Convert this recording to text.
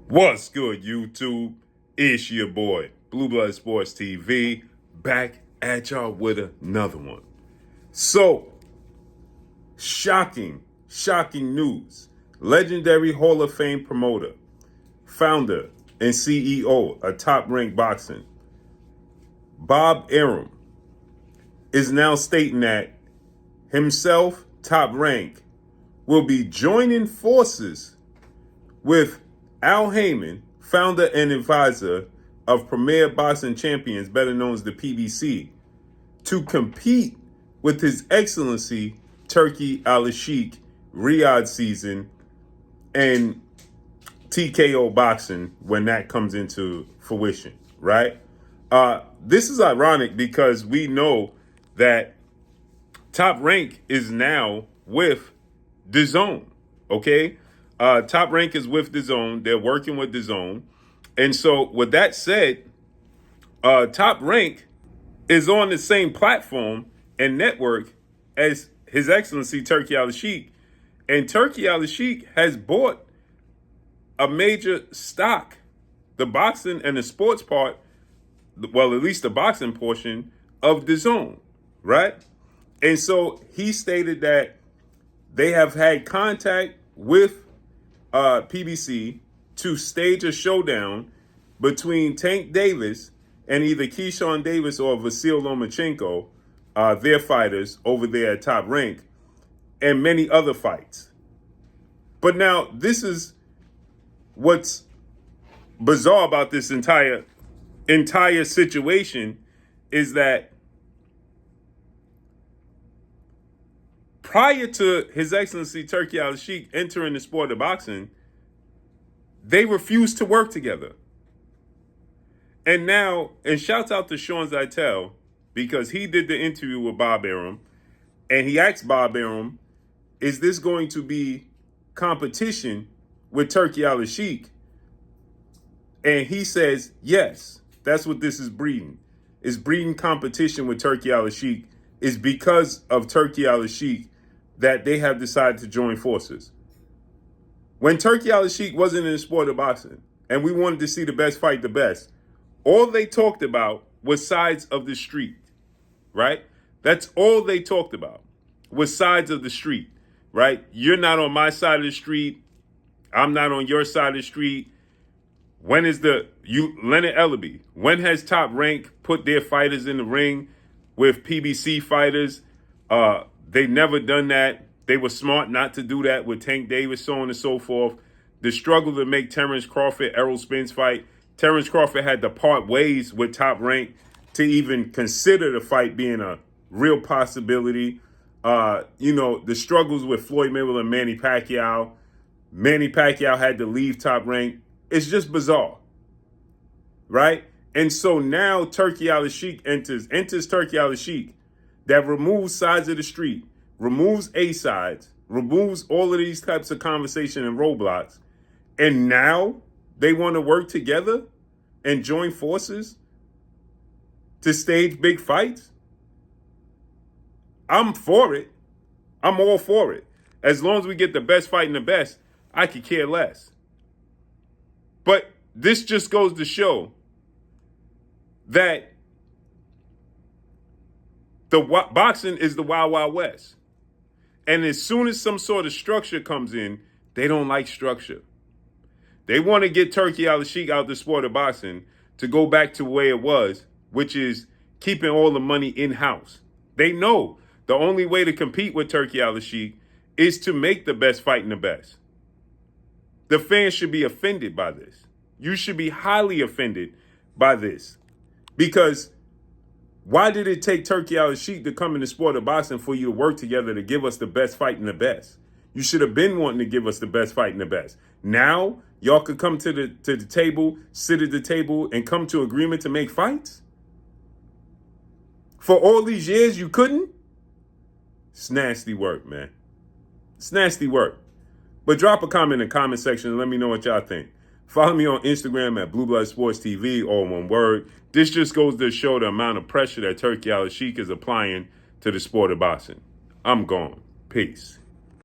What's good, YouTube? It's your boy, Blue Blood Sports TV, back at y'all with another one. So, shocking news. Legendary Hall of Fame promoter, founder, and CEO of Top Rank Boxing, Bob Arum, is now stating that himself, Top Rank, will be joining forces with Al Heyman, founder and advisor of Premier Boxing Champions, better known as the PBC, to compete with His Excellency Turki Al-Sheikh Riyadh season and TKO boxing when that comes into fruition, right? This is ironic because we know that Top Rank is now with DAZN, okay? Top Rank is with DAZN. They're working with DAZN. And so with that said, Top Rank is on the same platform and network as His Excellency Turki Al-Sheikh. And Turki Al-Sheikh has bought a major stock, the boxing and the sports part, well, at least the boxing portion of DAZN, right? And so he stated that they have had contact with PBC to stage a showdown between Tank Davis and either Keyshawn Davis or Vasyl Lomachenko, their fighters over there at Top Rank, and many other fights. But now this is what's bizarre about this entire situation is that prior to His Excellency Turki Al-Sheikh entering the sport of boxing, they refused to work together. And now, and shouts out to Sean Zeitel, because he did the interview with Bob Arum, and he asked Bob Arum, is this going to be competition with Turki Al-Sheikh? And he says, yes, that's what this is breeding. It's breeding competition with Turki Al-Sheikh. Is because of Turki Al-Sheikh that they have decided to join forces. When Turki Al-Sheikh wasn't in the sport of boxing and we wanted to see the best fight the best, all they talked about was sides of the street, right? That's all they talked about was sides of the street, right? You're not on my side of the street. I'm not on your side of the street. When is Leonard Ellaby, when has Top Rank put their fighters in the ring with PBC fighters? They've never done that. They were smart not to do that with Tank Davis, so on and so forth. The struggle to make Terrence Crawford, Errol Spence fight. Terrence Crawford had to part ways with Top Rank to even consider the fight being a real possibility. The struggles with Floyd Mayweather and Manny Pacquiao. Manny Pacquiao had to leave Top Rank. It's just bizarre, right? And so now Turki Al-Sheikh enters Turki Al-Sheikh, that removes sides of the street, removes A sides, removes all of these types of conversation and roadblocks. And now they want to work together and join forces to stage big fights. I'm for it. I'm all for it. As long as we get the best fight and the best, I could care less. But this just goes to show that the boxing is the Wild Wild West. And as soon as some sort of structure comes in, they don't like structure. They want to get Turki Al-Sheikh out the sport of boxing to go back to where it was, which is keeping all the money in-house. They know the only way to compete with Turki Al-Sheikh is to make the best fighting the best. The fans should be offended by this. You should be highly offended by this. Because why did it take Turki Al-Sheikh to come in the sport of boxing for you to work together to give us the best fight and the best? You should have been wanting to give us the best fight and the best. Now, y'all could come to the table, sit at the table, and come to agreement to make fights? For all these years, you couldn't? It's nasty work, man. It's nasty work. But drop a comment in the comment section and let me know what y'all think. Follow me on Instagram at Blue Blood Sports TV, all one word. This just goes to show the amount of pressure that Turki Al-Sheikh is applying to the sport of boxing. I'm gone. Peace.